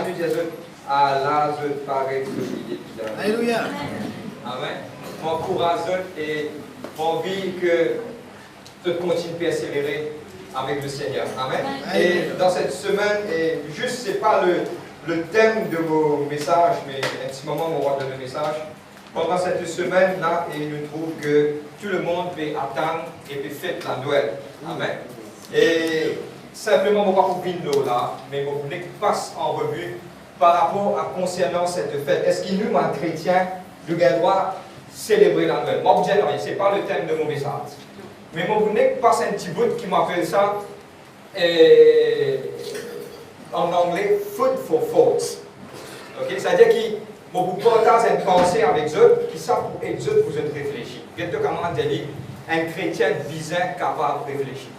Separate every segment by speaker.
Speaker 1: Manu Jésus à l'âge de paraître celui
Speaker 2: Alléluia.
Speaker 1: Amen. M'encourage et envie que tu continues à persévérer avec le Seigneur. Amen. Et dans cette semaine, et juste, ce n'est pas le thème de vos messages, mais un petit moment, on va donner le message. Pendant cette semaine-là, et nous trouvons que tout le monde peut attendre et peut faire la Noël. Amen. Et simplement, on va pas pour l'eau là, mais on voulait qu'on passe en revue par rapport à concernant cette fête. Est-ce qu'il nous, en chrétien, nous doit célébrer la Noël? Moi, je dis non, ce n'est pas le thème de mon message. Mais moi, vous n'êtes pas un petit bout qui m'appelle ça en anglais food for thoughts. Okay? C'est-à-dire que moi, vous partagez une pensée avec eux qui savent pour être eux vous êtes réfléchis. Qu'est-ce que comment dire un chrétien visant capable de réfléchir.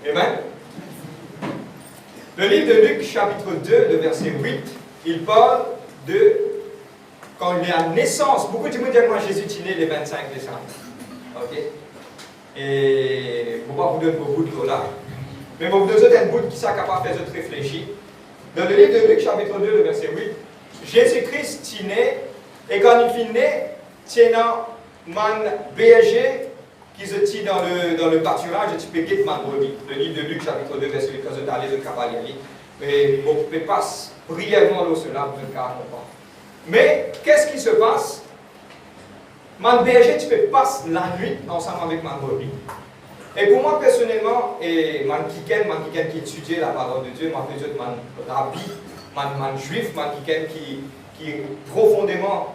Speaker 1: Amen. Le livre de Luc, chapitre 2, le verset 8, il parle de quand il y a naissance. Beaucoup de gens disent que Jésus est né le 25 décembre. Ok? Et je ne vais pas vous donner beaucoup de là. Mais je vais vous donner un bout qui est capable de faire réfléchir. Dans le livre de Luc, chapitre 2, le verset 8, Jésus-Christ est né, et quand il est né, il y a un berger qui se tient dans le pâturage, et tu peux guetter ma brebis. Le livre de Luc, chapitre 2, verset 8, quand vous allez de cavalier. Et vous pouvez passer brièvement là, cela, vous ne comprendre. Mais, qu'est-ce qui se passe? Mon berger, tu peux passer la nuit ensemble avec ma brebis. Et pour moi, personnellement, et mon kiken qui étudie la parole de Dieu, mon rabbi, mon juif, mon kiken qui profondément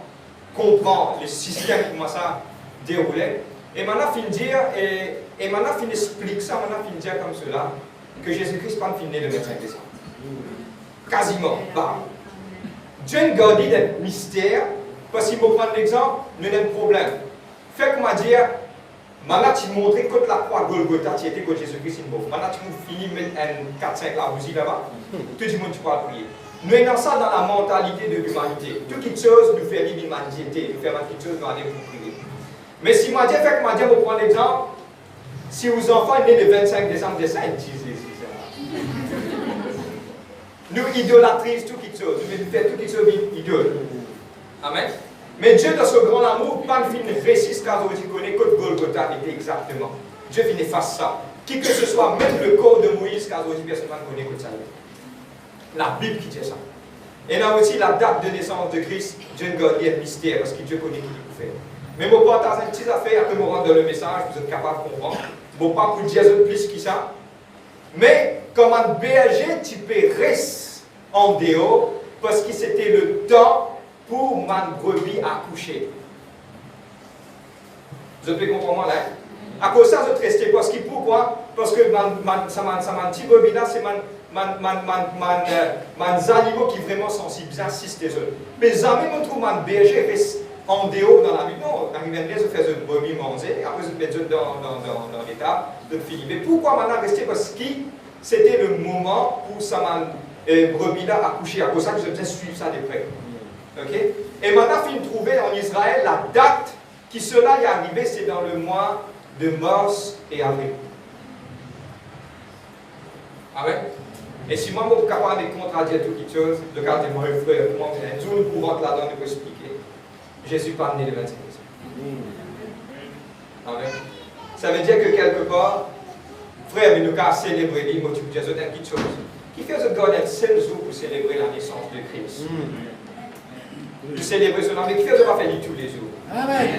Speaker 1: comprend le système, comment ça déroulait. Et maintenant, fin dire, et maintenant, fin explique ça, maintenant, fin dire comme cela, que Jésus-Christ pas fini le 25 décembre. Quasiment, bam. Dieu a gardé le mystère, parce qu'il me prend l'exemple, nous avons un problème. Fait que m'a dire, maintenant tu montres que la croix Golgotha, tu étais que Jésus-Christ est mort. Maintenant tu finis de mettre un 4-5 la bougie là-bas, tout le monde tu pourras prier. Nous avons ça dans la mentalité de l'humanité. Toute chose nous fait vivre l'humanité, nous fait quelque chose dans aller pour prier. Mais si m'a dit, fait que m'a dit, on prend l'exemple, si vos enfants nés le 25 décembre, c'est ça, ils disent. Nous idolâtrisons tout quelque chose, nous faisons tout quelque chose idole. Amen. Mais Dieu, dans ce grand amour, pas fin récit car vous connaissez que Golgotha était exactement. Dieu vient faire ça. Qui que ce soit, même le corps de Moïse, car vous personne ne connaît que ça. La Bible qui dit ça. Et là aussi, la date de naissance de Christ, Dieu ne garde un mystère, parce que Dieu connaît qui il fait. Mais je partage une petite affaire, après je rendre le message, vous êtes capable de comprendre. Je ne vais pas vous dire plus que ça. Mais, comme un berger, tu peux rester en dehors, parce que c'était le temps pour ma brebis accoucher. Vous pouvez comprendre là? À cause de ça, je reste parce que pourquoi? Parce que ma petite brebis là, c'est mes animaux qui sont vraiment sensibles, bien assistent eux. Mais jamais on trouve mon berger reste en dehors dans la nuit. Non, quand il vient je fais une brebis manger, après je mets dans l'état de finir. Mais pourquoi maintenant rester? Parce que c'était le moment où ça m'a brebis là accouché. À cause de ça que je vais suivre ça de près. Okay? Et maintenant, il faut trouver en Israël la date qui cela est arrivé, c'est dans le mois de mars et avril. Amen. Et si moi, je suis capable de contradire toute chose, regardez-moi, frère, moi, un jour, nous pouvons là-dedans nous expliquer. Jésus n'est pas né le 25 décembre. Amen. Ça veut dire que quelque part, frère, mais nous avons célébré les mots de Jésus dans quelque chose. Qui fait de garder un seul jour pour célébrer la naissance de Christ? Nous célébrons son nom, mais qui fait de pas faire tous les jours? Amen.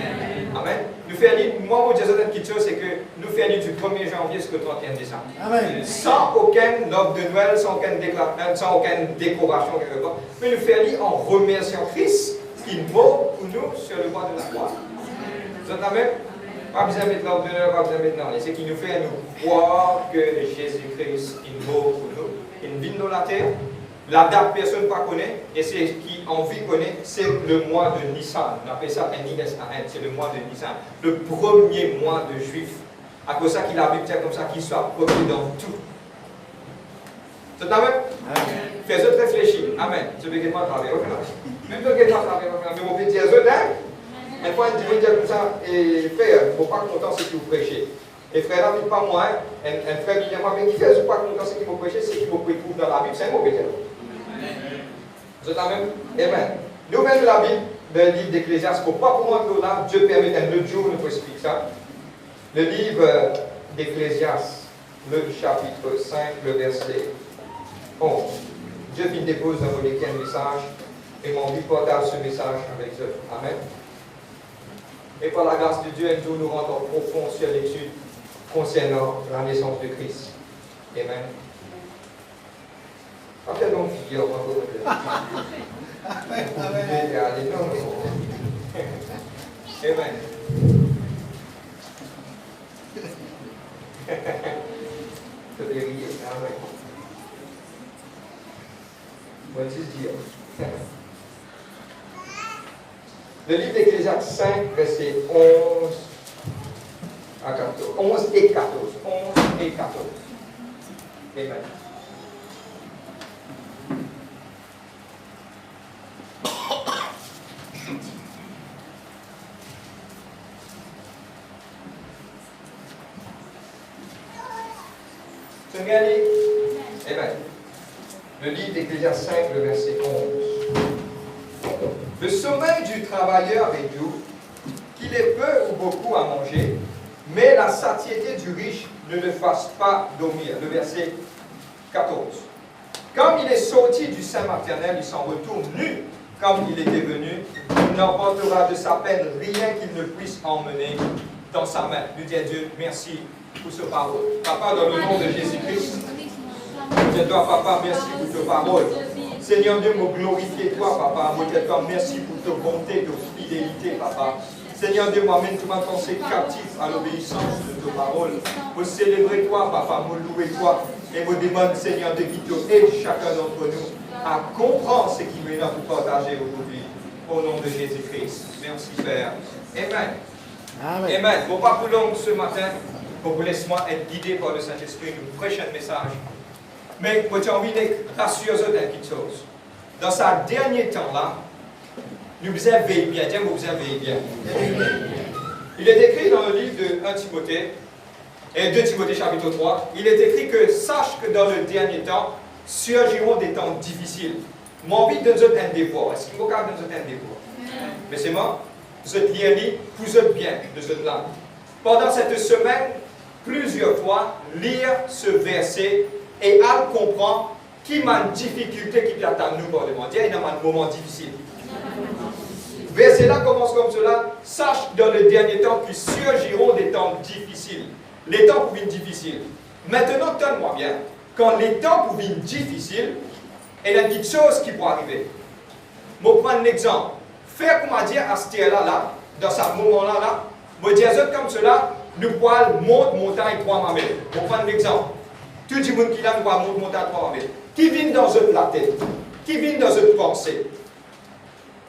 Speaker 1: Amen. Nous faisons, moi, mon Dieu, une petite chose, c'est que nous faisons du 1er janvier jusqu'au 31 décembre. Amen. Sans aucun offre de Noël, sans aucune décoration quelque part. Mais nous faisons en remerciant Christ qui mort pour nous sur le bois de la croix. Vous entendez? Pas besoin de mettre l'ordre d'honneur, pas besoin de mettre non. C'est qui nous fait nous croire que Jésus-Christ est mort pour nous. Il vient dans la terre. La date, personne ne connaît, et c'est qui en vie connaît, c'est le mois de Nissan. On appelle ça un ISAN, c'est le mois de Nissan. Le premier mois de juif. À cause de ça qu'il a Bible comme ça, qu'il soit premier dans tout. C'est amen? Fais-le réfléchir. Amen. Je vais pas travailler. Même si je ne pas travailler, mais on peut dire, une fois, il dit comme ça, et frère, il ne faut pas content ce que vous prêchez. Et frère, là, pas moi, un frère qui dit, moi, mais qui fait pas content, ce qui m'a prêché, c'est qu'il m'a trouve dans la Bible, c'est un mauvais terme. Vous êtes la même? Amen. Nous venons de la Bible, le livre d'Ecclésiaste, il ne faut pas pour moi que là, Dieu permet un autre jour, nous expliquer ça. Le livre d'Ecclésiaste, le chapitre 5, le verset 11. Dieu qui dépose dans vos lecteurs un message et mon but partage ce message avec eux. Amen. Et par la grâce de Dieu, un jour nous rentrons profond sur l'étude concernant la naissance de Christ. Amen. Après donc, il y a Amen. Je vais rire. Amen. What is dire? Le livre d'Ecclésiaste 5, versets 11 à 14. 11 et 14. 11 et 14. Amen. Tu veux aller? Amen. Le livre d'Ecclésiaste 5, le verset 11. Le sommeil du travailleur est doux, qu'il ait peu ou beaucoup à manger, mais la satiété du riche ne le fasse pas dormir. Le verset 14. Comme il est sorti du sein maternel, il s'en retourne nu, comme il était venu, il n'emportera de sa peine rien qu'il ne puisse emmener dans sa main. Nous disons à Dieu, merci pour ce parole. Papa, dans le nom de Jésus-Christ, je dois, papa, merci pour ta parole. Seigneur Dieu, me glorifier toi, papa. Moi, je te merci pour ta bonté, ta fidélité, papa. Seigneur Dieu, m'amène tout ma pensée captive à l'obéissance de ta parole. Pour célébrer toi, papa, me louer toi. Et me demande, Seigneur Dieu, qui te aide chacun d'entre nous à comprendre ce qui nous a pour partager aujourd'hui. Au nom de Jésus-Christ. Merci, Père. Amen. Amen. Amen. Bon, pas plus long ce matin, pour vous laisse-moi être guidé par le Saint-Esprit, nous prêcher un message. Mais moi, j'ai envie d'être rassuré d'une petite chose. Dans ce dernier temps-là, nous vous veillez bien. Tiens, vous veillez bien. Il est écrit dans le livre de 1 Timothée, et 2 Timothée chapitre 3, il est écrit que sache que dans le dernier temps, surgiront des temps difficiles. Moi, envie de nous donner un devoir. Est-ce qu'il faut qu'on nous donne un devoir? Mais c'est moi, vous êtes liés, vous êtes bien de ce là. Pendant cette semaine, plusieurs fois, lire ce verset et à comprendre qui m'a une difficulté qui vient à nous pour demander. Il y a un moment difficile. Verset là commence comme cela. Sache dans le dernier temps que surgiront des temps difficiles. Les temps pour une difficile. Maintenant, donne-moi bien. Quand les temps pour une difficile, il y a une petite chose qui peut arriver. Je vais prendre un exemple. Faire comment dire à ce là, dans ce moment-là, je vais dire comme cela, nous pouvons monter montagne 3 mamelles. Je vais prendre un exemple. Tout le monde qui là, nous pouvons monter montagne 3 mamelles. Qui vient dans la tête? Qui vient dans une pensée?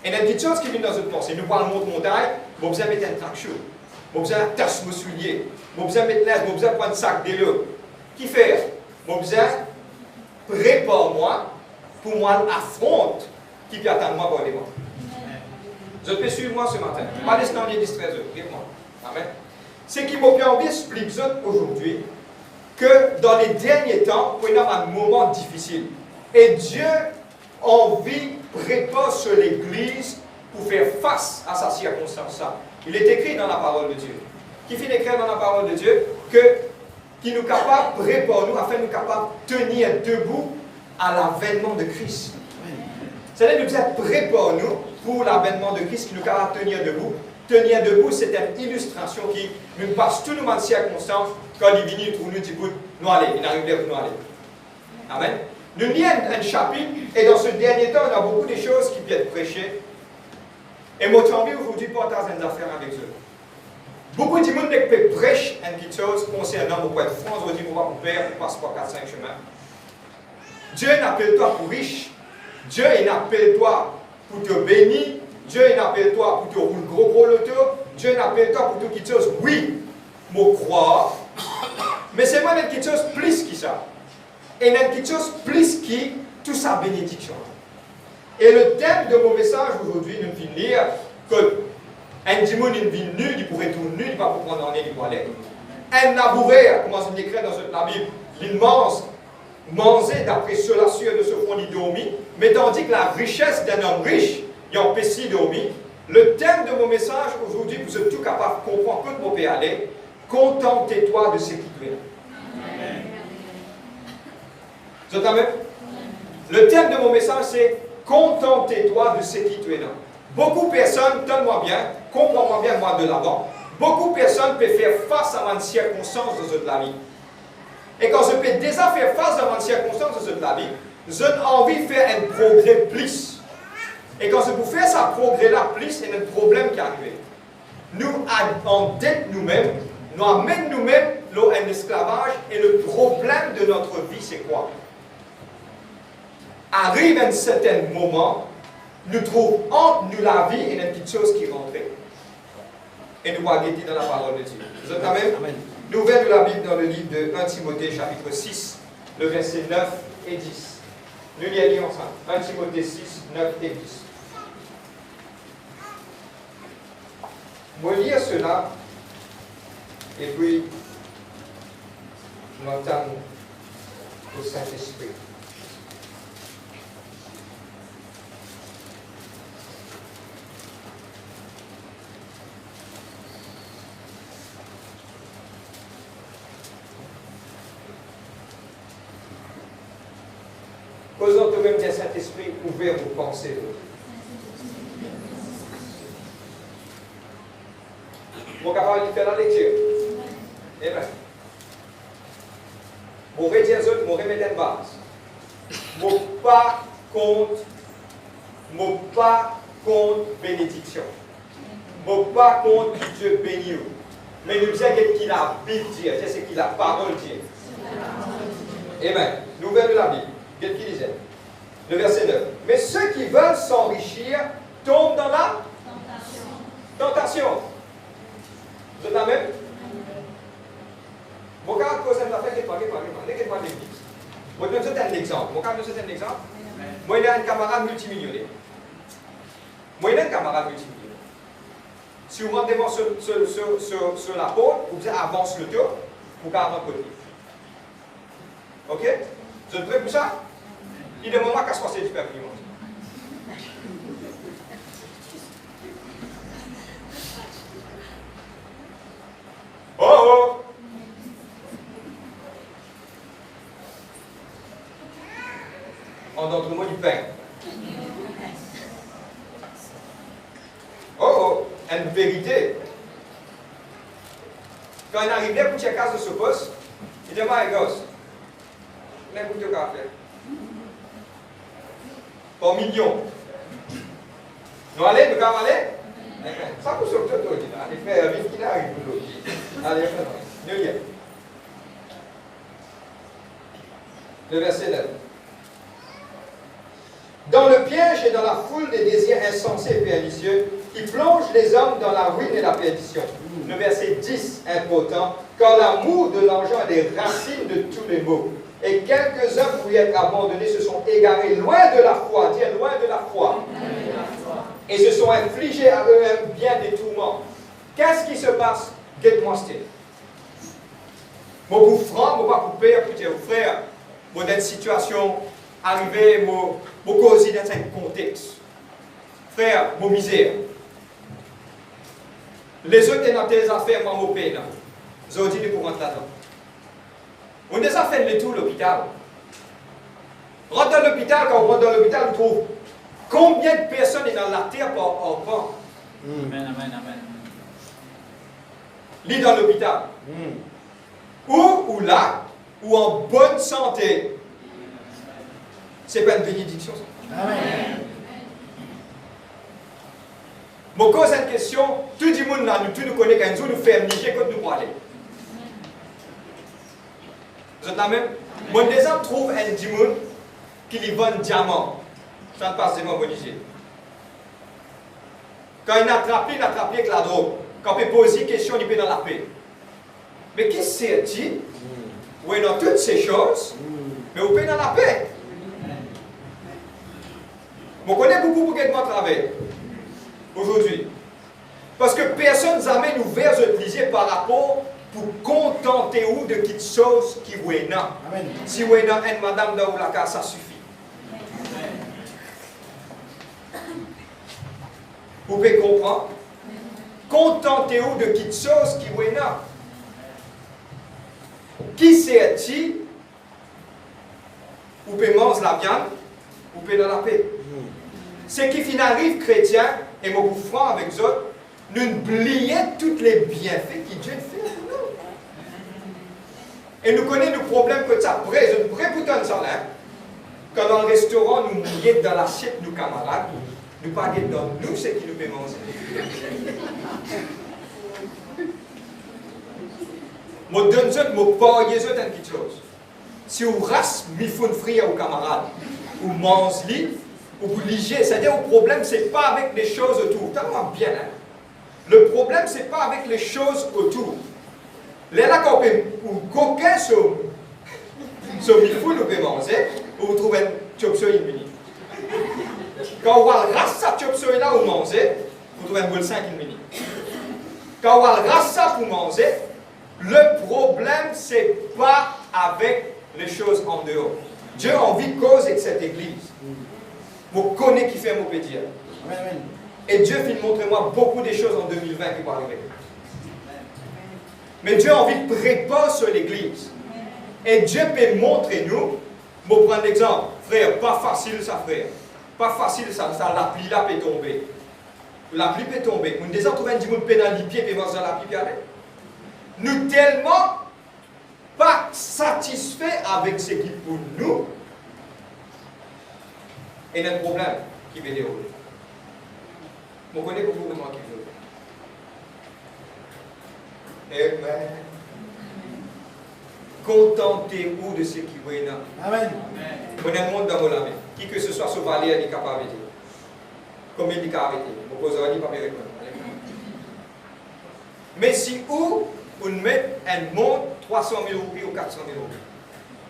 Speaker 1: Et il y a une petite chose qui vient dans une pensée. Nous pouvons monter montagne, vous avez mettre un track shoe. Vous avez tasse vos souliers. Vous avez mettre l'aise, vous avez prendre un sac de l'eau. Qui fait? Vous avez prépare-moi pour moi l'affronte qui peut attendre moi pour les mois. Vous pouvez suivre moi ce matin. Pas laisser les distraire. Viens-moi. Amen. Ce qui m'a envie d'expliquer aujourd'hui, que dans les derniers temps, nous avons un moment difficile. Et Dieu a envie prépare sur l'Église pour faire face à sa circonstance. Il est écrit dans la parole de Dieu. Qui finit d'écrire dans la parole de Dieu qui nous capable, prépare nous, afin de nous capables de tenir debout à l'avènement de Christ. C'est-à-dire nous êtes prépare nous pour l'avènement de Christ qui nous capable de tenir debout. Tenir debout, c'est une illustration qui nous passe tout le monde circonstances quand il vient pour nous dire, nous allons, il arrive là pour nous aller. Amen. Nous lisons un chapitre, et dans ce dernier temps, on a beaucoup de choses qui peuvent être prêchées. Et moi, j'ai envie aujourd'hui de partager des affaires avec eux. Beaucoup de monde peut prêcher une petite chose concernant mon être France, aujourd'hui, mon père, on passe par 4-5 chemins. Dieu n'appelle toi pour riche. Dieu n'appelle toi pour te bénir. Dieu n'appelle toi pour te rouler gros loto. Dieu n'appelle toi pour te quelque chose. Oui, moi croire. Mais c'est moi une petite chose plus que ça. Et une petite chose plus qui toute sa bénédiction. Et le thème de mon message aujourd'hui, nous allons lire que un dimanche il vient nu, il pourrait tout nu, il ne va pas prendre en il pour aller. un laboureur, comment c'est écrit dans la Bible, il manger d'après cela sûr de ce fond dormi, mais tandis que la richesse d'un homme riche, il y a un pessi dormi. Le thème de mon message aujourd'hui, vous êtes tout capable de comprendre que vous pouvez aller, contentez-toi de ce qui te vient. Vous entendez? Le thème de mon message, c'est contentez-toi de ce qui te vient. Beaucoup de personnes, donne-moi bien, comprends-moi bien moi de l'avant, beaucoup de personnes peuvent faire face à une circonstance dans la vie. Et quand je peux déjà faire face à une circonstance dans la vie, j'ai envie de faire un progrès plus. Et quand je vous fais ce progrès-là plus, il y a un problème qui arrive. Nous, en dette nous-mêmes, nous amènons nous-mêmes un esclavage, et le problème de notre vie, c'est quoi? Arrive un certain moment, nous trouvons entre nous la vie et une petite chose qui rentre. Et nous allons guetter dans la parole de Dieu. Vous êtes amen? Amen. Nous ouvrons la Bible dans le livre de 1 Timothée, chapitre 6, le verset 9 et 10. Nous lisons ensemble. 1 Timothée 6, 9 et 10. Je vais lire cela, et puis, je m'entends au Saint-Esprit. Causons tout de même bien Saint-Esprit, ouvert vos pensées. Mon capable de faire la lecture. Amen. Mon redire autres, mon remettre en base. Mon pas contre bénédiction. Mon pas contre Dieu béni. Mais nous disons qu'il a Bible dire, c'est ce qu'il a parole dire. Amen. Nous ouvrons la Bible. Qu'est-ce qu'il disait? Le verset 9. Mais ceux qui veulent s'enrichir tombent dans la tentation. Vous êtes la même? Mon cas, cause de la fête, pas l'église. Moi, je donne un exemple. Mon cas, je donne un exemple. Moi, il y a un camarade multimillionnaire. Si vous rendez sur la porte, vous dites avance le tour pour 40 côtés. Ok? Vous êtes prêts pour ça? Il est moment qu'à se passer du peuple. Oh oh! En d'autres mots, du pain. Oh oh! Une vérité. Quand il arrive là pour checker de ce poste, il dit à gosse, n'importe quoi à faire. Par millions. Nous allons, nous allons aller? Ça vous sauve tout. Allez, frère, vite qu'il arrive pour l'autre. Allez, nous y allons. Le verset 9. Dans le piège et dans la foule des désirs insensés et pernicieux qui plongent les hommes dans la ruine et la perdition. Le verset 10, important. Car l'amour de l'argent est des racines de tous les maux. Et quelques-uns, pour y être abandonnés, se sont égarés loin de la foi. Dire loin de la foi. Et se sont infligés à eux-mêmes bien des tourments. Qu'est-ce qui se passe? Guette-moi, c'était. Moi, pour franc, moi, pas pour père, pour dire, frère, moi, dans une situation arrivée, moi, causer dans un contexte. Frère, moi, misère. Les autres, dans tes affaires, moi, mon peine. Ils ont dit pour rentrer là-dedans. On a déjà fait le tour de l'hôpital. Rentre dans l'hôpital, quand on rentre dans l'hôpital, on trouve combien de personnes sont dans la terre par pan.
Speaker 2: Amen, amen, amen.
Speaker 1: Lis dans l'hôpital. Ou là, ou en bonne santé. C'est pas une bénédiction, ça.
Speaker 2: Amen.
Speaker 1: Mon cause une question, tout le monde là, nous connaît quand nous faisons niger quand nous parlons. Vous êtes la même? Moi, déjà, trouve un dimanche qui lui vend un diamant. Ça ne passe pas, bon Dieu. Quand il attrape avec la drogue. Quand il pose une question, il peut dans la paix. Mais qu'est-ce que c'est-il? Oui, dans toutes ces choses, mais vous pouvez dans la paix. Je connais beaucoup de travail aujourd'hui. Parce que personne n'amène ouvert de l'utiliser par rapport pour contenter ou de quelque chose qui vous est là. Si vous êtes dans une madame dans la casa, ça suffit. Vous pouvez comprendre? Contentez-vous de quelque chose qui vous est là. Qui c'est-il? Vous pouvez manger la viande, vous pouvez dans la paix. Ce qui fin arrive chrétien, et moi vous franc avec eux, nous oublions tous les bienfaits que Dieu fait pour nous. Et nous connaissons le problème que ça prête, je prête pour ton salaire. Quand dans le restaurant, nous mouillons dans l'assiette de nos camarades, nous pas dans nous ce qui nous fait manger. Moi donne ça, moi paye ça dans quelque chose. Si vous rasse mi fun frire aux camarades, ou mangez ou vous ligez, c'est-à-dire le problème c'est pas avec les choses autour. Tellement bien, hein? Le problème c'est pas avec les choses autour. Là quand vous coquez sur mi fun ou peut manger, vous trouvez une chopsoi une minute. Quand vous rasse ça chopsoi là vous mangez, vous trouvez une boule 5 une minute. Quand vous rasse ça pour manger, le problème c'est pas avec les choses en dehors. Dieu a envie de cause avec cette église. Vous connaissez qui fait mon pédia. Et Dieu finit de montrer moi beaucoup de choses en 2020 qui vont arriver. Mais Dieu a envie de préparer sur l'église. Et Dieu peut montrer nous. Je vais prendre l'exemple. Frère, pas facile ça, frère. Pas facile ça, la pluie là peut tomber. La pluie peut tomber. Nous déjà trouvé un petit peu dans les pieds et voir dans la pluie. Nous tellement pas satisfaits avec ce qui est pour nous. Et il y a un problème qui va dérouler. Vous connaissez le gouvernement qui veut. Amen. Contentez-vous de ce qui est là. Amen. Prenez le monde dans vos mains. Qui que ce soit ce vallée est capable de. Combien de cas arrêté? Vous posez pas de répondre. Mais si vous mettez un monde 300 000 roupies ou 400 000 roupies,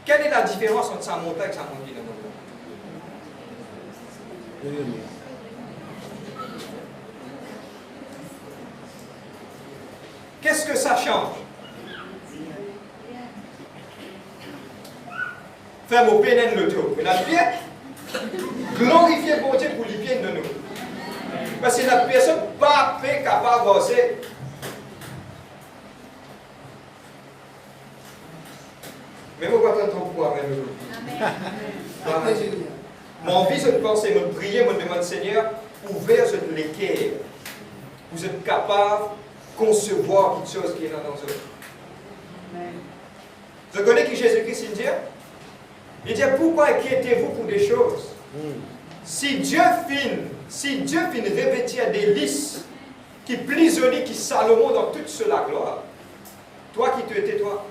Speaker 1: quelle est la différence entre sa montagne et sa montagne dans notre monde? Qu'est-ce que ça change? Faire mon pénin de l'auto. Mais la pied, glorifier pour Dieu pour les pieds de nous. Parce que la personne pas capable d'avancer. Mais vous pouvez entendre pour avec nous. Mon vie, je pense, c'est me prier, me demander, Seigneur, ouvert les cœurs. Vous êtes capable de concevoir quelque chose qui est là dans eux. Je connais qui Jésus-Christ il dit. Il dit, pourquoi inquiétez-vous pour des choses? Si Dieu finit revêtir des listes qui prisonniers, qui Salomon dans toute cela gloire, toi qui te tais-toi.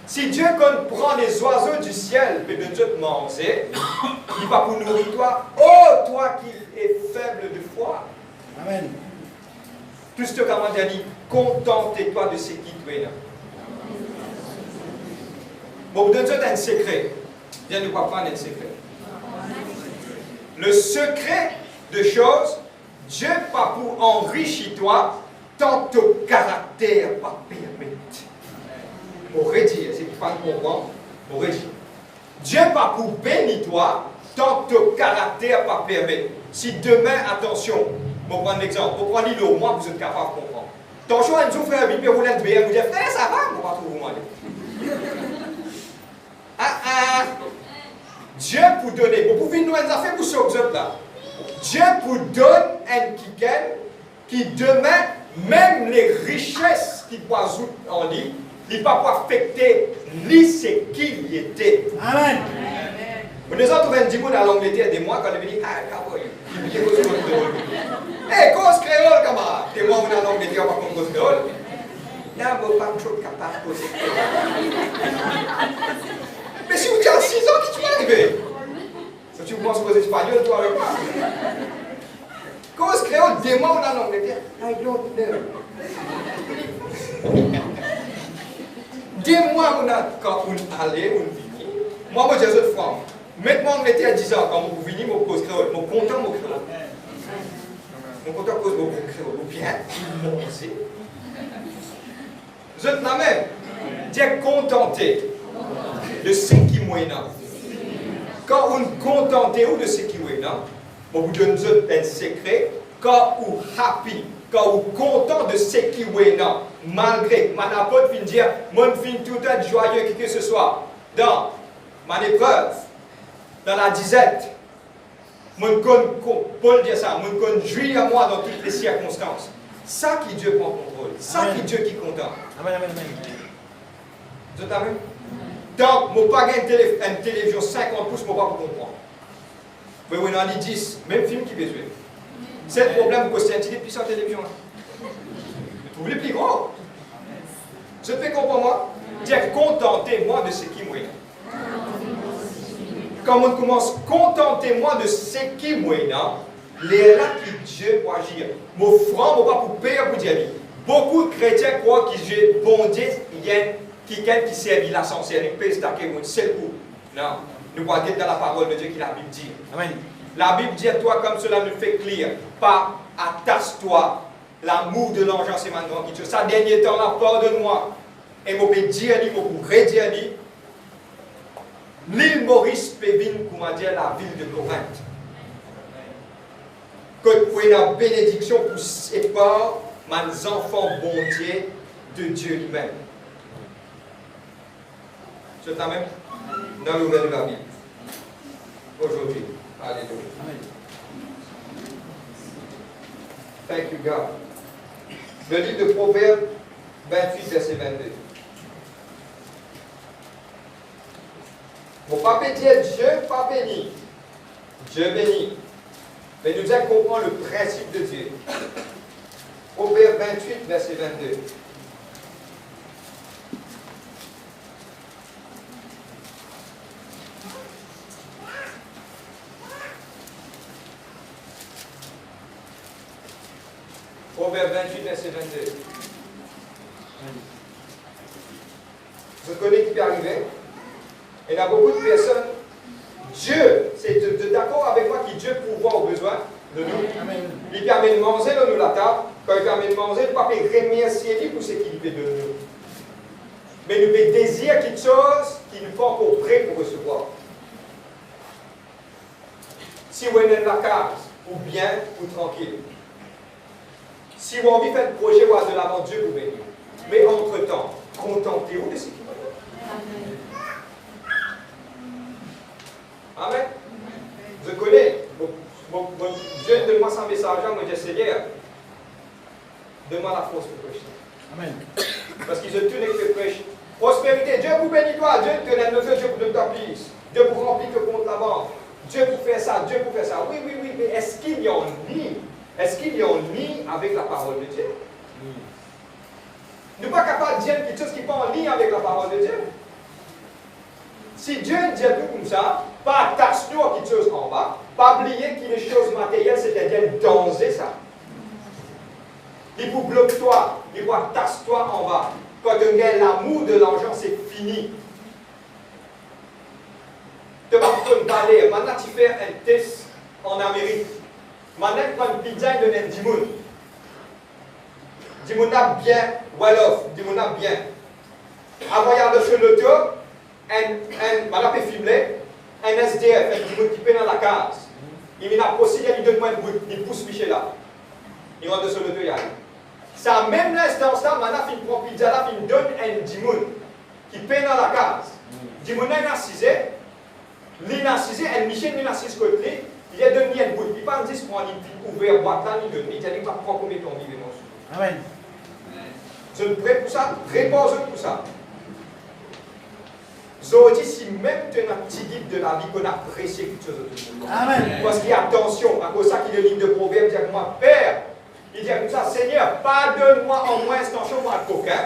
Speaker 1: Si Dieu prend les oiseaux du ciel et de Dieu te manger, il va pour nourrir toi. Oh, toi qui es faible de foi. Amen. Tout ce que Kamanda dit, contente-toi de ce qui te est là. Bon, de Dieu, tu as un secret. Viens nous prendre un secret. Le secret de choses, Dieu pas pour enrichir toi, tant ton caractère pas permettre. Aurait dit, c'est qui pas comprendre, aurait dit. Dieu pas pour bénir toi, tant ton caractère pas permettre. Si demain, attention, je vais prendre l'exemple, je vais prendre l'île au moins, vous êtes capable de comprendre. Attention, un jour, frère, il vous lève bien, vous dites, frère, ça va, on va pas trouver moi. Dieu pour donner, vous pouvez nous faire pour ce que vous êtes là. Dieu pour donner un kiken qui demain, même les richesses qui poisent en lui, il ne va pas affecter ni ce qu'il y était. Amen. Vous nous avez trouvé un dimanche à l'Angleterre des mois quand il me dit, ah, cowboy, il me dit, hé, cause créole, camarade. Des mois, on est en Angleterre, on va comme cause créole. Là, on ne va pas trop capable de causer créole. Mais si vous avez 6 ans, qu'est-ce qui va arriver? Si tu penses aux Espagnols, toi, avec moi. Cause créole, des mois, on est en Angleterre. I don't know. Des mois, on a, quand on allait, on vit. Moi, j'ai autres francs. Maintenant, on était à 10 ans, quand vous venez, mon cause créole, mon content, mon créole. Mon content cause mon créole, ou bien, mon pensée. Vous êtes la même. Dieu contenté de ce qui est là. Quand on est contenté de ce qui est là, on vous donne un secret. Quand on est happy, quand on est content de ce qui est là, malgré, mon apôtre vient dire, mon fin tout être joyeux que ce soit dans mon épreuve, dans la disette. Paul dit ça, mon con jouit à moi dans toutes les circonstances. Ça qui Dieu prend contrôle, ça qui Dieu qui est content.
Speaker 2: Amen, amen, amen.
Speaker 1: Vous êtes amen? Donc, je n'ai pas une télévision 50 pouces, je ne peux pas comprendre. Mais on a dit 10, même film qui besoin. C'est le problème que c'est un petit puissant télévision. Vous voulez plus gros? Je te fais comprendre moi? Dieu contentez-moi de ce qui est. Quand on commence, contentez-moi de ce qui est là, les là qui Dieu pour agir. Mon franc, mon pas pour payer pour dire. Beaucoup de chrétiens croient que Dieu, bon Dieu, il y a quelqu'un qui servit la sincère, il peut se taquer un seul coup. Non. Nous voyons dans la parole de Dieu que la Bible dit. Amen. La Bible dit à toi comme cela nous fait clair. Pas attache-toi. L'amour de l'argent, c'est maintenant qui tue. Ça, dernier temps, là, pardonne-moi. Et je peux dire, je peux redire, l'île Maurice peut venir, comment dire, la ville de Corinthe. Que pour une bénédiction pour séparer mes enfants bon Dieu de Dieu lui-même. C'est la même dans la nouvelle de la Bible. Aujourd'hui. Alléluia. Amen. Thank you, God. Le livre de Proverbes 28, verset 22. Mon papa dit Dieu, pas béni. Dieu béni. Mais nous devons comprendre le principe de Dieu. Proverbe 28, verset 22. Proverbe 28, verset 22. Vous connaissez qui peut arriver? Il y a beaucoup de personnes. Dieu, c'est d'accord avec moi que Dieu pourvoit aux besoins de nous. Amen. Il permet de manger de nous la table. Quand il permet de manger, il ne peut pas remercier lui pour ce qu'il fait de nous. Mais nous pouvons désirer quelque chose qui nous fait encore prêt pour recevoir. Si vous êtes dans la case, ou bien, ou tranquille. Si vous avez envie de faire un projet, ou de l'avant Dieu, vous bénir. Mais entre-temps, contentez-vous de ce qui va. Amen. Je connais. Dieu donne-moi sans message, moi je dis Seigneur, donne-moi la force pour prêcher. Amen. Parce qu'ils ont tout que prêche. Prospérité, Dieu vous bénit toi, Dieu te donne le feu, Dieu vous donne ta prise. Dieu vous remplit le compte la banque. Dieu vous fait ça, Dieu vous fait ça. Oui, mais est-ce qu'il y a un lien? Est-ce qu'il y a un lien avec la parole de Dieu? Nous ne sommes pas capables de dire quelque chose qui n'est pas en lien avec la parole de Dieu. Si Dieu dit tout comme ça, pas attache-nous à quelque chose en bas, pas oublier qu'il y a des choses matérielles, c'est-à-dire danser ça. Il faut bloquer-toi, il faut attache-toi en bas. Quand tu as l'amour de l'argent, c'est fini. Tu vas prendre parler. Maintenant, tu fais un test en Amérique. Maintenant, tu prends une pizza et tu donnes 10 000. 10 000 bien, well off, 10 000 bien. Avant, il y a le chez l'auto, madame peut filmer, un SDF, un petit bout qui paie dans la case. Il m'a procédé, il donne moi un bout, il pousse Michel là. Il rentre sur l'auto, il y a. C'est à même l'instant-là, madame il prend pizza là, il me donne un 10 000 qui paie dans la case. 10 000 est narcisé, l'inarcisé, un Michel narcisse côté, il a donné un bout. Il ne pas dire pour un ouvert boîte là, il donne. Il dit, il va prendre combien de temps vivre mon sou. Amen. Je ne prête pour ça, prépare pour ça. Je dis, si même tu as un petit guide de la vie, qu'on apprécie quelque chose de tout le monde. Amen. Parce qu'il y a attention, à cause de ça qu'il y a le livre de Proverbes, il dit à moi, Père, il dit comme ça, Seigneur, pardonne-moi en moins ton chambre à coquin,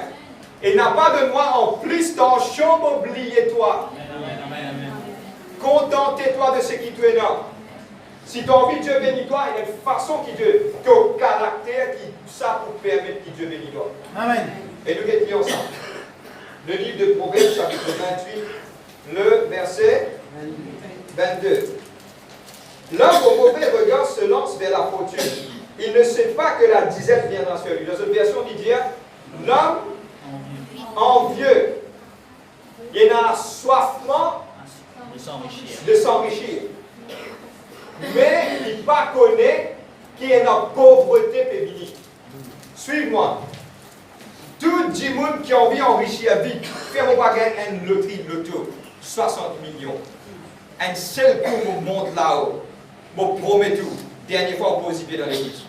Speaker 1: et n'a pas de moi en plus ton chambre, oubliez-toi. Contentez-toi de ce qui te est là. Si tu as envie de Dieu bénis-toi, il y a une façon qui Dieu, ton caractère qui ça pour permettre que Dieu bénisse toi. Amen. Et nous étudions ça. Le livre de Proverbes, chapitre 28, le verset 22. L'homme au mauvais regard se lance vers la fortune. Il ne sait pas que la disette viendra sur lui. Dans une version, il dit l'homme envieux. Il y en a soifement
Speaker 2: De s'enrichir.
Speaker 1: de s'enrichir. Mais il ne pas connaît qu'il y a une pauvreté pénible. Suis-moi. Tout le monde qui a envie d'enrichir vite, fait mon bagage une loterie de loto, 60 millions. Un seul coup, je monte là-haut. Je promets tout. Dernière fois, on pose dans l'église.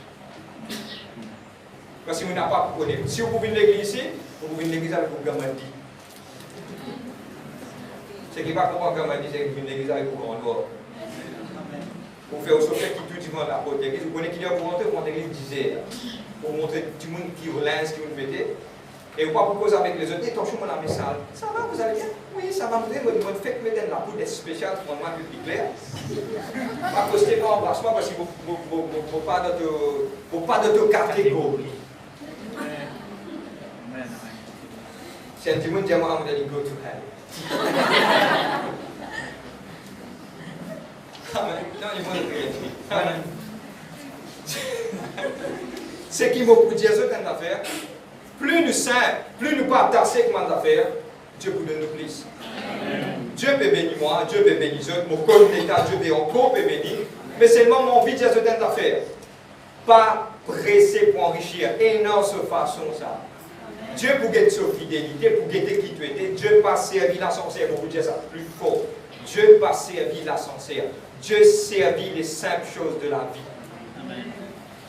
Speaker 1: Parce que vous n'avez pas connu. Si vous pouvez l'église ici, vous pouvez l'église avec vos gamins. Ce qui n'est pas comment Gamadi, c'est que vous venez l'église avec vous en dehors. Vous faites au sommet qui tout le monde la porte d'église. Vous connaissez qui est pour rentrer, pour l'église disait. Pour montrer tout le monde qui relance, qui vous mettez. Et vous ne pas causer avec les autres. Et attention, mon ami, ça va, vous allez bien? Oui, ça va me dire, votre fait que mettre la poudre spéciale pour un peu plus clair. Pas coster pas embrassement parce que vous pas de catégorie. C'est un petit monde qui a dit, go to hell. Amen. Non, il faut le prier. Amen. Ce qui m'a dit à cette affaire, plus nous sommes, plus nous pas attacher avec mon affaire, Dieu vous donne plus. Dieu peut bénir moi, Dieu peut bénir les autres, mon corps d'État, Dieu peut encore bénir, mais seulement mon vie de cette affaire. Pas pressé pour enrichir, et non, de façon ça. Dieu pour guetter sa fidélité, pour guetter qui tu étais, Dieu pas servi la sincère, beaucoup dire ça plus fort. Dieu pas servi la sincère. Dieu servit les simples choses de la vie. Amen.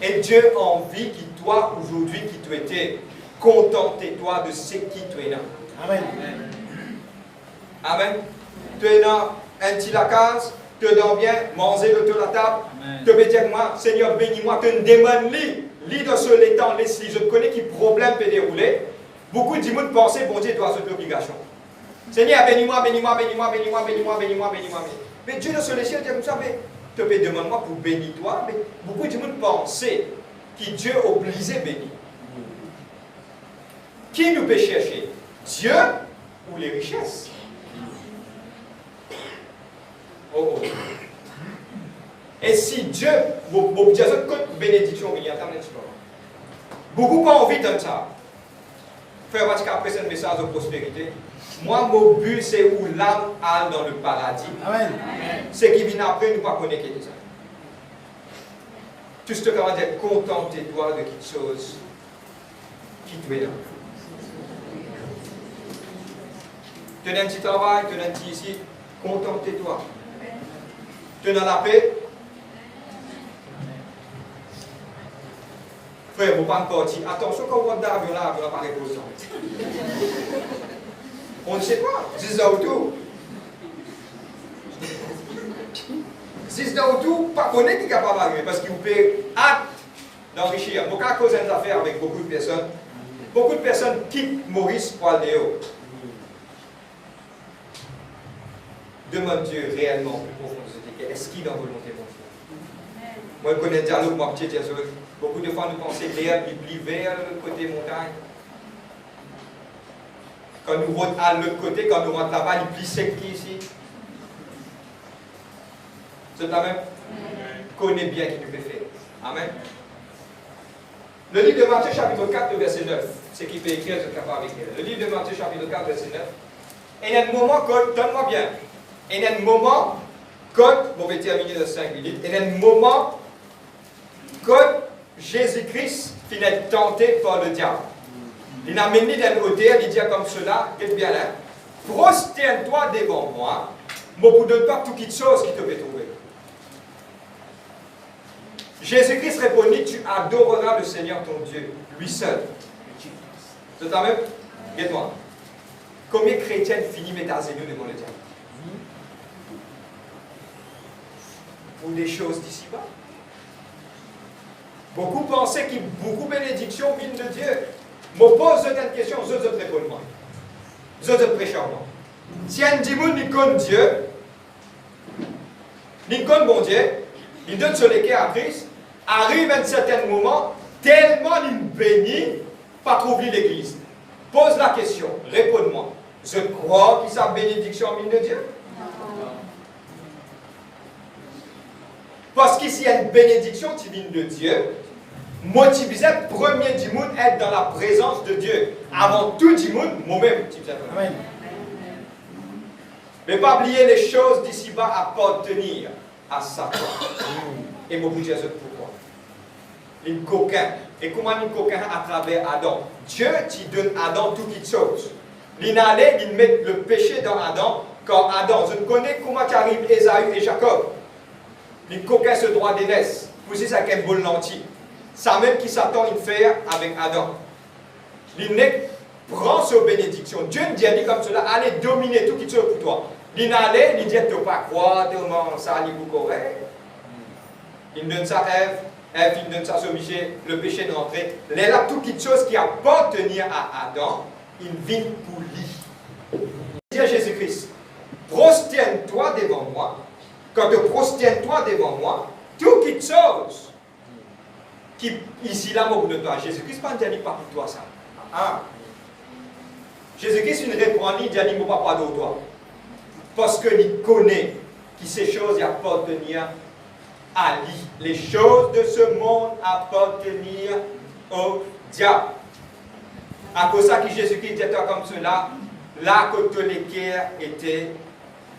Speaker 1: Et Dieu a envie que toi, aujourd'hui, qui tu étais, contente-toi de ce qui tu es là. Amen. Amen. Tu es dans un petit la case, tu es dans bien, manger autour de la table, tu peux dire moi, Seigneur, bénis-moi, tu me demandes lis dans ce l'étang, laisse-li. Je connais qui problème peut dérouler. Beaucoup de gens pensent, bon Dieu doit avoir l'obligation. Seigneur, bénis-moi, bénis-moi, bénis-moi, bénis-moi, bénis-moi, bénis-moi, bénis-moi. Mais Dieu dans ce ciel dit comme ça, mais tu peux demander moi pour bénir toi. Mais beaucoup de gens pensent que Dieu est obligé de bénir. Qui nous peut chercher? Dieu ou les richesses? Oh oh. Et si Dieu, vous dites que bénédiction, il y a un beaucoup n'ont pas envie de ça. Frère, parce qu'après ce message de prospérité, moi, mon but, c'est où l'âme a dans le paradis. Amen. Ce qui vient après, nous ne pas connaître ça. Tout ce que tu as dit, contente-toi de quelque chose qui te est là. Tu as un petit travail, tu as un petit ici, contente-toi. Tu as la paix. Frère, vous ne pas encore dire, attention quand on va d'avion là, on va pas reposer. On ne sait pas, c'est ça autour. Si c'est autour, pas connaître qui est capable d'arriver, parce que vous pouvez acte d'enrichir. Beaucoup de causes d'affaires avec beaucoup de personnes. Beaucoup de personnes quittent Maurice pour aller haut. Demande Dieu réellement plus profond de ce est-ce qu'il est dans la volonté de Dieu. Moi, je connais le dialogue, moi, petit Jésus. Beaucoup de fois, nous pensons que l'herbe est vers le côté montagne. Quand nous rentrons à l'autre côté, quand nous rentrons là-bas, il est plus sec qu'ici. C'est la même? Connais bien qui nous fait faire. Amen. Le livre de Matthieu, chapitre 4, verset 9. Ce qui peut écrire, je capable d'écrire. Le livre de Matthieu, chapitre 4, verset 9. Et il y a un moment, donne-moi bien. Et il y a un moment, quand, on va terminer dans 5 minutes, il y a un moment, quand Jésus-Christ finit tenté par le diable. Il a mené d'un côté, il dit comme cela, qu'est-ce bien là? Prosterne-toi devant moi, mais ne vous donne pas toute chose qui te peut trouver. Jésus-Christ répondit, tu adoreras le Seigneur ton Dieu, lui seul. C'est la même? Regarde-moi. Combien de chrétiens finissent mettre à genoux devant le diable? Pour des choses d'ici-bas. Beaucoup pensaient qu'il y a beaucoup de bénédictions viennent de Dieu. Je me pose une question, je te réponds moi. Je te prêche moi. Si un dimanche n'y connaît Dieu, n'y connaît bon Dieu, il donne sur les quais à Christ, arrive à un certain moment, tellement il bénit, pas trouver l'église. Pose la question, réponds-moi. Je crois qu'il y a bénédiction en mine de Dieu? Parce qu'ici il y a une bénédiction qui vient de Dieu, motivisé, premier du monde, être dans la présence de Dieu. Avant tout du monde, moi-même. Amen. Mais pas oublier les choses d'ici-bas appartenir à Satan. Et moi, vous dire pourquoi. Une coquin. Et comment une coquin à travers Adam? Dieu t'y donne à Adam toutes les choses. Il allait, il met le péché dans Adam. Quand Adam, je ne connais comment qu'arrive Ésaü et Jacob. Une coquin ce droit d'aînesse. Vous savez ça qu'un bol lentille. Ça même qui s'attend à faire avec Adam. Il prend ses bénédictions. Dieu ne dit comme cela, allez dominer tout qui te pour toi. Il allait, il dit, tu ne peux pas croire, tu ça, il vous correct. Il donne ça à Ève, il donne ça à Michel, le péché de rentrer. Là, toutes les choses qui appartenaient à Adam, il vient pour lui. Il dit à Jésus-Christ, prosterne-toi devant moi. Quand tu prosternes-toi devant moi, toutes les choses qui, ici, là, au bout de toi, Jésus-Christ, pas dit pas pour toi ça. Ah. Jésus-Christ, il répond, il dit, il ne pas pas de toi. Parce qu'il connaît que ces choses appartiennent à lui. Les choses de ce monde appartiennent au diable. À cause de ça que Jésus-Christ dit comme cela, là que l'équerre était,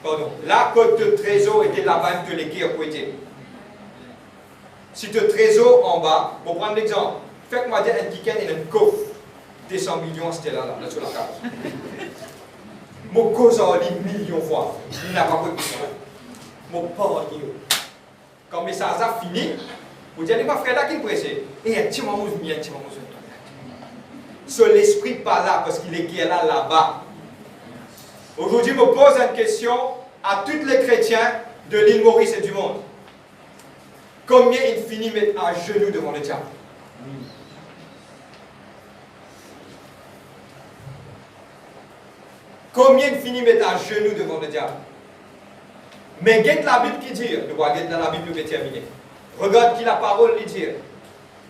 Speaker 1: pardon, là que le trésor était là-bas, que l'équerre était. Si tu trésor en bas, pour prendre l'exemple, faites-moi dire un ticket et un coffre, 200 millions, c'était là sur la carte. Mon cause en ligne millions de fois. Il n'a pas pris de ça. Mon pauvre Dieu. Quand le message a fini, vous dites, ma frère là qui est pressé. Et un petit moment, un petit moment. Sur l'esprit pas là, parce qu'il est là-bas. Aujourd'hui, je me pose une question à tous les chrétiens de l'île Maurice et du monde. Combien il finit mettre à genoux devant le diable? Combien de finit mettre à genoux devant le diable? Mais regarde la Bible qui dit, regarde la Bible qui est terminée. Regarde qui la parole dit.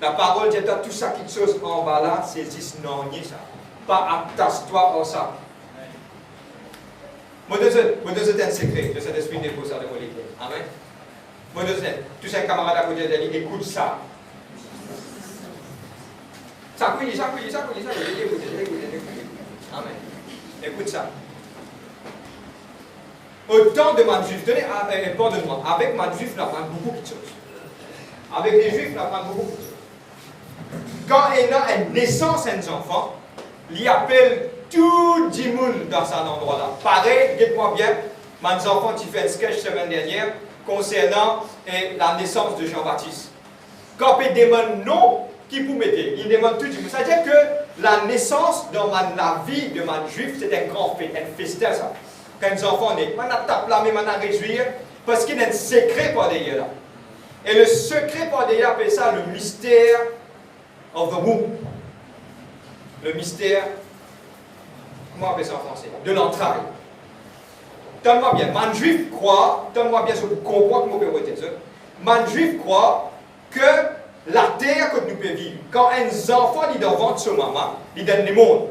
Speaker 1: La parole dit tout ça qui chose en bas là, c'est juste non, ça. Pas attache-toi en ça. Moi, c'est un secret de cet esprit déposé de mon église. Amen. Moi, tous ces camarades à côté d'elle, écoute ça. Ça couille, écoute. Amen. Écoute ça. Autant de juifs, tenez, pardonne-moi, avec juifs, on apprend beaucoup de choses. Avec les juifs, on apprend beaucoup de choses. Quand il a une naissance d'un enfant, il appelle tout le monde dans cet endroit-là. Pareil, dites-moi bien, mes enfants, tu fais un sketch la semaine dernière concernant la naissance de Jean-Baptiste. Quand il demande non, qui vous mettez? Il demande tout le monde. C'est-à-dire que la naissance dans la vie de man juif, c'est un grand fait, un festin ça. Quand les enfants naissent, on a tapé là, mais on a réjouir, parce qu'il y a un secret par derrière là. Et le secret par derrière, appelle ça le mystère of the womb. Le mystère, comment on appelle ça en français? De l'entraille. Donne-moi bien, man juif croit, donne-moi bien ce que vous comprenez comment on peut dire ça. Man juif croit que la terre que nous pouvons vivre, quand un enfant est dans le ventre de son maman, il donne le monde.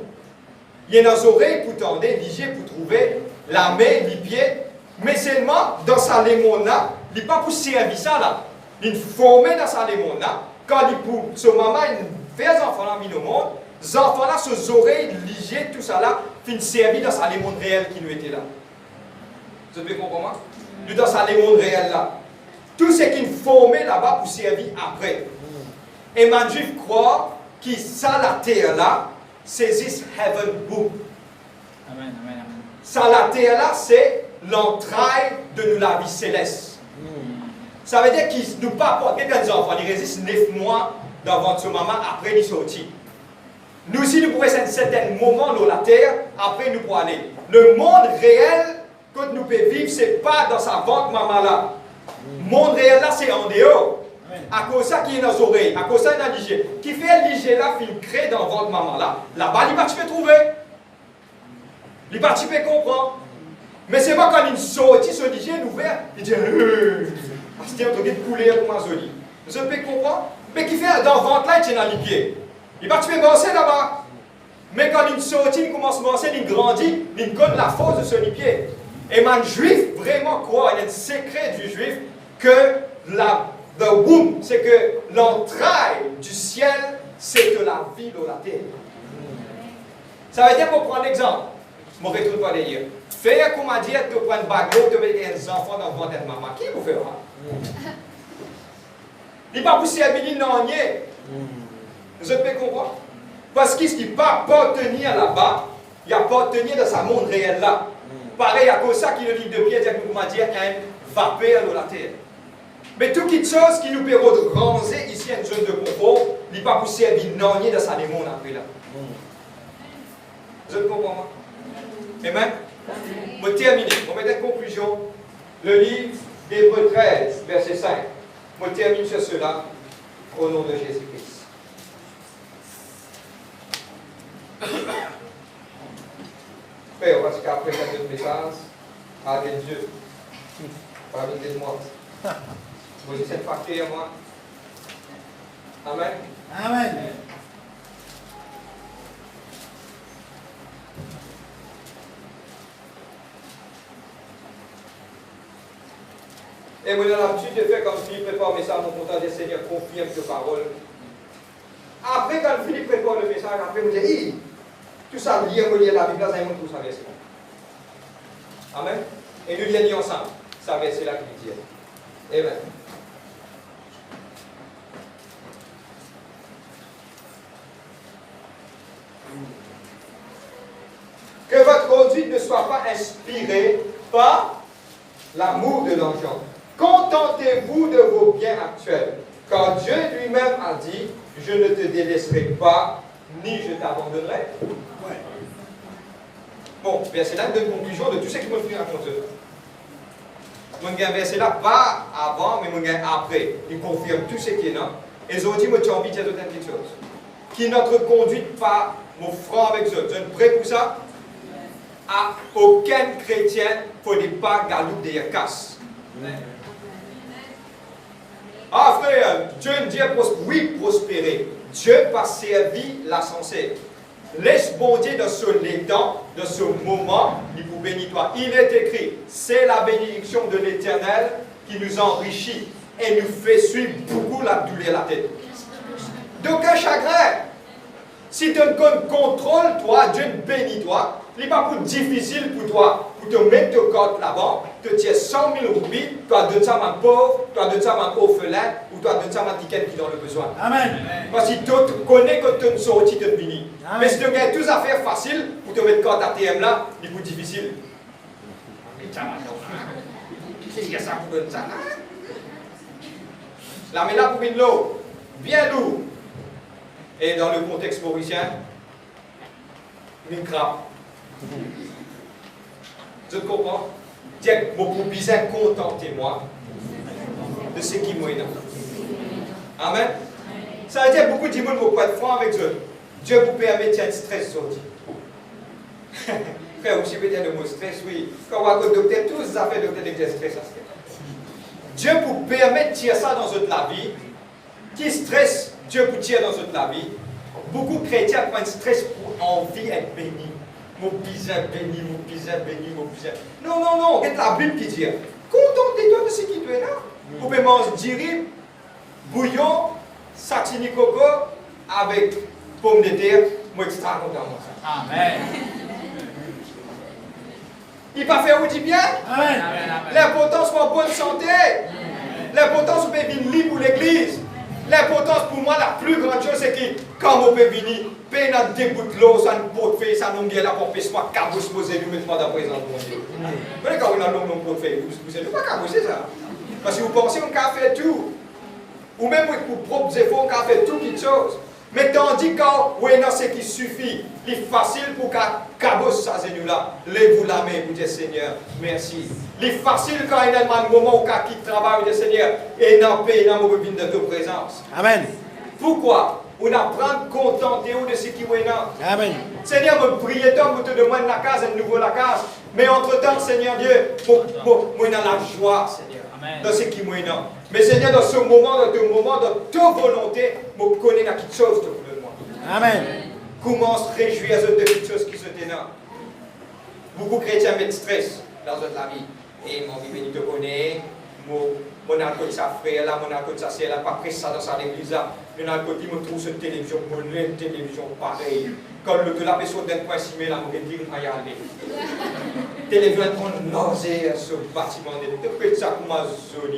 Speaker 1: Il y a des oreilles pour tendre, les yeux pour trouver, la main, les pieds, mais seulement dans sa lémona, il n'est pas pour servir ça là. Il est formé dans sa lémona, quand il pour son maman, il fait les enfants là, au monde, les enfants là, ses oreilles, les yeux, tout ça là, il servir dans sa lémona réelle qui nous était là. Vous avez compris moi? Nous dans sa lémona réelle là. Tout ce qui est formé là-bas pour servir après. Et man juif croit que ça, la terre là, c'est this heaven book.
Speaker 2: Amen, amen, amen.
Speaker 1: Ça, la terre là, c'est l'entraille de nous la vie céleste. Ça veut dire qu'ils nous pas porter des enfants, ils résistent 9 mois devant son maman, après ils sortent. Nous aussi, nous pourrions être un certain moment dans la terre, après nous pourrons aller. Le monde réel que nous pouvons vivre, ce n'est pas dans sa ventre maman là. Le monde réel là, c'est en dehors. À cause de ça qui est dans les oreilles, à cause de ça il y a l'IG. Qui fait l'IG là, il crée dans votre maman là, là-bas, il va te trouver. Il va te comprendre. Mais c'est pas quand il sort, ce l'IG est ouvert, il dit, c'est un truc de couler comme un joli. Vous pouvez comprendre? Mais qui fait dans le ventre là, il tient dans les pieds. Il va te faire danser là-bas. Mais quand il sort, il commence à danser, il grandit, il connaît la force de ce pied. Et man juif vraiment croit, il y a un secret du juif, que la the womb, c'est que l'entraille du ciel, c'est de la vie de la terre. Ça veut dire, pour prendre l'exemple, je ne retourne pas d'ailleurs. Faire comment dire, tu prends un bagot, tu mets des enfants dans le ventre de maman. Qui vous fera? Il n'est pas possible à venir non nier. Vous pouvez comprendre? Parce qu'il ne peut pas appartenir là-bas, il appartenir dans sa monde réel là. Pareil, à cause de ça qu'il le livre de Pierre dit comment dire, un vapeur de la terre. Mais toute chose qui nous permet de ranger ici une zone de confort, il n'est pas possible à venir non nier dans sa démon après là. Vous comprenez? Amen? Je vais terminer. On va mettre en conclusion le livre d'Hébreux 13, verset 5. Je termine sur cela au nom de Jésus-Christ. Père, parce qu'après cette message, avec Dieu, pardonnez-moi. Vous êtes cette facture, moi. Amen.
Speaker 2: Amen.
Speaker 1: Et vous avez l'habitude de faire comme Philippe prépare le message, mon content des Seigneur, confirme tes paroles. Après, quand Philippe prépare le message, après, vous dites, tout ça lié, relié à la Bible, là, ça y est, tout ça verset. Amen. Et nous lions ensemble. Ça verset là qui dit. Amen. Que votre conduite ne soit pas inspirée par l'amour de l'argent. Contentez-vous de vos biens actuels, car Dieu lui-même a dit, je ne te délaisserai pas, ni je t'abandonnerai. Ouais. Bon, verset là donne conclusion de tout ce qui m'a fait raconter. Mon gars, verset là, pas avant, mais mon gars après. Il confirme tout ce qui est là. Et ils ont dit, moi, tu as envie de dire d'autres petites choses. Qui notre conduite pas, mon frère avec eux. Vous êtes prêts pour ça? À aucun chrétien ne faut pas galouper derrière casse. Ah frère, Dieu nous dit oui prospérer. Dieu pas servi la censée. Laisse bon Dieu dans ce temps, dans ce moment, il vous bénit toi. Il est écrit, c'est la bénédiction de l'Éternel qui nous enrichit et nous fait suivre beaucoup la douleur de la tête. D'aucun chagrin. Si tu contrôles toi, Dieu te bénit toi. Il n'est pas plus difficile pour toi, pour te mettre de côté là-bas, te tirer 100 000 roupies, toi donner ça à un pauvre, toi donner ça à un orphelin, ou toi donner ça à un ticket qui est dans le besoin.
Speaker 2: Amen.
Speaker 1: Parce que tu connais que tu es sorti de fini. Mais si tu gagnes toutes les affaires faciles, pour te mettre de côté ATM là, il est plus difficile. Qu'est-ce qu'il y a ça pour donner ça? Là, mais là, pour une l'eau, bien lourd. Et dans le contexte mauricien, une crabe. Tu comprends? Tiens, mon bien contentez-moi de ce qui m'est. Amen. Ça veut dire beaucoup de monde ne vont pas être franc avec Dieu. Dieu vous permet de un stress sorti. Frère, vous savez bien le mot stress, oui. Quand on va au docteur, tous les affaires de docteur de stress, ça se fait. Dieu vous permet de tirer ça dans votre la vie. Qui stresse, Dieu vous tire dans votre la vie. Beaucoup de chrétiens prennent stress pour envie d'être béni. Mon bizarre béni, mon bizarre béni, mon bizarre. Non, non, non, c'est la Bible qui dit. Contentez-toi de ce qui te est là. Vous pouvez manger dirib, bouillon, satini coco avec pomme de terre. Moi, extra content.
Speaker 2: Amen.
Speaker 1: Il va faire du bien.
Speaker 2: Amen.
Speaker 1: L'importance pour la bonne santé. L'importance pour venir libre pour l'église. L'importance pour moi, la plus grande chose, c'est que quand on peut venir, payer notre début de l'eau, ça nous porte fait, ça nous guère là pour faire soit cabouche poser, nous mettre dans la présence de mon Dieu. Vous voyez, quand on a l'homme pour faire, vous savez pas caboucher ça. Parce que vous pensez qu'on a fait tout. Ou même pour vos propres efforts, on a fait tout quelque chose. Mais tandis quand oui, non, c'est qui suffit, il est facile pour cabouche ça, c'est nous là. Lève-vous la main pour dire Seigneur, merci. Il est facile quand il y a un moment où on quitte le travail, de Seigneur, et non paix, non revient de ta présence.
Speaker 2: Amen.
Speaker 1: Pourquoi? On apprend à contenter de ce qui est là.
Speaker 2: Amen.
Speaker 1: Seigneur, me prier tant pour te demander la case, un nouveau la case. Mais entre-temps, Seigneur Dieu, moi dans la joie, Seigneur.
Speaker 2: Amen.
Speaker 1: Dans ce qui est là. Mais Seigneur, dans ce moment, dans ta volonté, je connais quelque chose de moi.
Speaker 2: Amen.
Speaker 1: Commence à réjouir de quelque chose qui se ténèbre. Beaucoup de chrétiens mettent stress dans notre vie. Et mon vie béni te connaît, Mon côté sa frère là, mon côté sa sœur là, pas prêt ça dans sa église là. Mais dans le côté, je trouve cette télévision, une télévision pareille. Quand le la personne d'un point cimé là, je vais dire, à y aller. Télévision est nausée sur le bâtiment. Tu fais ça comme ma zone.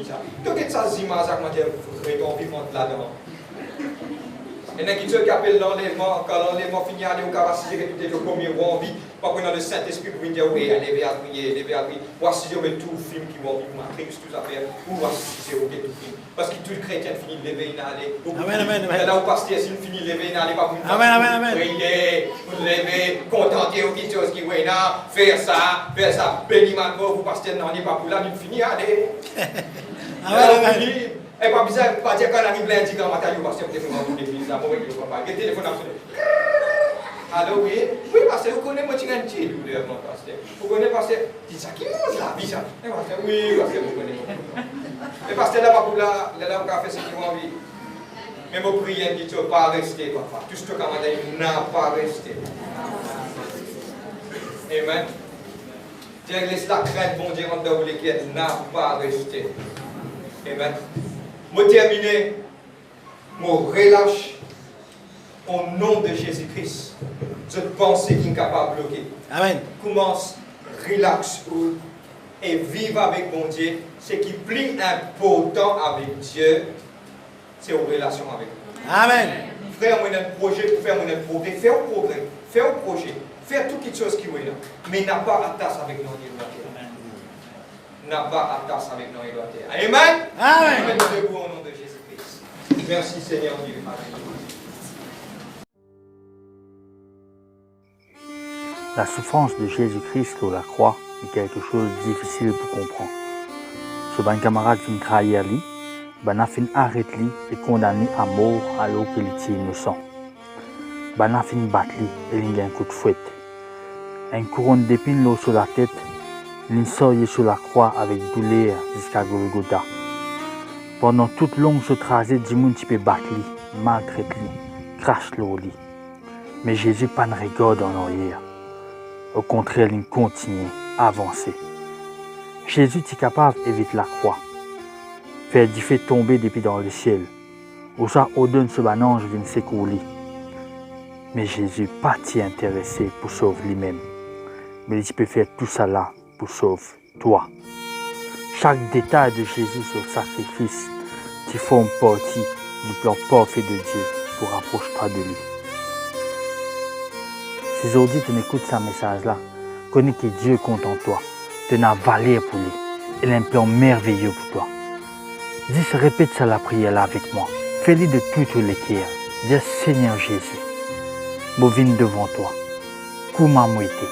Speaker 1: Tu fais ça comme ma zone, tu fais ton vivant là-dedans. Et dans qui appelle l'enlèvement, quand l'enlèvement finit, aller au caractère et tout est le premier envie, pas qu'on a le Saint-Esprit pour dire oui, allez à prier, voici je mets tout le film qui va vivre Matrix, tout ça faire, ou voici c'est ok tout film. Parce que tout chrétien finit de lever, il aller.
Speaker 3: Amen.
Speaker 1: Là où pasteur, s'il finit de lever, il aller pas pour
Speaker 3: Amen.
Speaker 1: prier, pour lever, contenter ou quelque chose qui est là, faire ça, béni ma pauvre, vous pasteur n'en est pas pour là, il finit, allez.
Speaker 3: Amen.
Speaker 1: Et pas bizarre, pas dire qu'on arrive lundi quand matin, parce que vous avez l'église, là, moi, je ne comprends pas. Le téléphone absolu. Allô, oui? Oui, parce que vous connaissez mon petit douleur, mon pasteur. Vous connaissez parce que, c'est ça qui mange la vie, ça. Oui, parce que vous connaissez. Mais parce que là, pas pour là, on va faire ce qu'ils ont envie. Mais mon prière dit, tu ne vas pas rester, papa. Tout ce que tu as n'a pas resté. Amen. Dieu laisse la crainte, bon Dieu, en dehors lesquelles n'a pas resté. Amen. Je termine, je relâche au nom de Jésus-Christ. Cette pensée qui est capable de bloquer.
Speaker 3: Amen.
Speaker 1: Commence, relax et vive avec mon Dieu. Ce qui est plus important avec Dieu, c'est aux relations avec lui.
Speaker 3: Amen.
Speaker 1: Frère, on a un projet pour faire un progrès. Faire un progrès, faire un projet, faire toutes les choses qui sont là. Mais n'a pas attache avec nous. N'a pas attache avec nous. Amen.
Speaker 3: Amen.
Speaker 1: Mettez debout au nom de Jésus-Christ. Merci Seigneur Dieu.
Speaker 4: La souffrance de Jésus-Christ sur la croix est quelque chose de difficile pour comprendre. Ce bon camarade fin trahir lui, ben fin arrêter lui et condamné à mort alors qu'il était innocent. Ben fin battre lui et il a un coup de fouette. Une couronne d'épines sur la tête, il sortit sur la croix avec douleur jusqu'à Golgotha. Pendant toute longue ce trajet, du monde peut battre lui, maltraiter lui, crache lui. Mais Jésus pas ne regarde en arrière. Au contraire, il continue à avancer. Jésus est capable d'éviter la croix, faire du feu tomber depuis dans le ciel, ou ça au-delà de ce ange vient s'écrouler. Mais Jésus n'est pas intéressé pour sauver lui-même, mais il peut faire tout ça là pour sauver toi. Chaque détail de Jésus sur le sacrifice, tu formes partie du plan parfait de Dieu pour rapprocher-toi de lui. Si aujourd'hui tu écoutes ce message-là, connais que Dieu compte en toi, tu as valeur pour lui, il a un plan merveilleux pour toi. Dis, répète ça la prière là avec moi, fais-le de tout le cœur. Dis, Seigneur Jésus, je viens devant toi, comment moi été.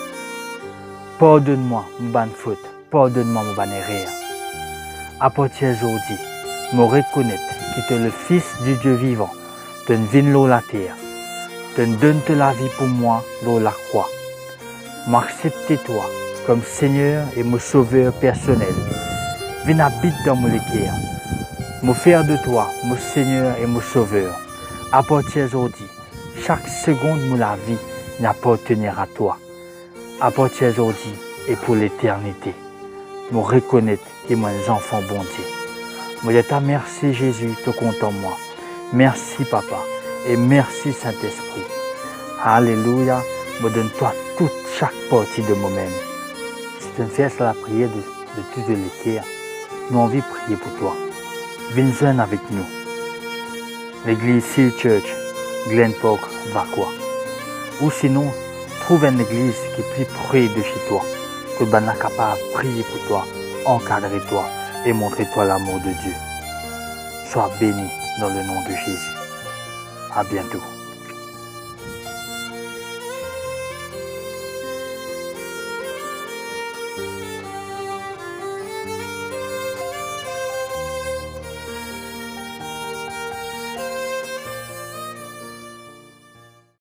Speaker 4: Pardonne-moi mon bonne faute, pardonne-moi mon bonne erreur. À partir d'aujourd'hui, je reconnais que tu es le Fils du Dieu vivant, tu viens de la terre. Tu donnes la vie pour moi dans la croix. M'accepte toi comme Seigneur et mon sauveur personnel. Viens habiter dans mon cœur. Me faire de toi mon Seigneur et mon sauveur. À partir d'aujourd'hui, chaque seconde de la vie n'appartenir à toi. À partir d'aujourd'hui et pour l'éternité, me reconnaître que moi un enfant bon Dieu. Je te remercie Jésus, tu comptes en moi. Merci Papa. Et merci Saint-Esprit. Alléluia. Me donne-toi toute chaque partie de moi-même. Si tu me fais la prière de tout le cœur, nous avons envie de prier pour toi. Viens joindre avec nous. L'église Seal Church, Glen Park, Vacois. Ou sinon, trouve une église qui est plus près de chez toi, que tu es capable de prier pour toi, encadrer toi et montrer toi l'amour de Dieu. Sois béni dans le nom de Jésus. À bientôt.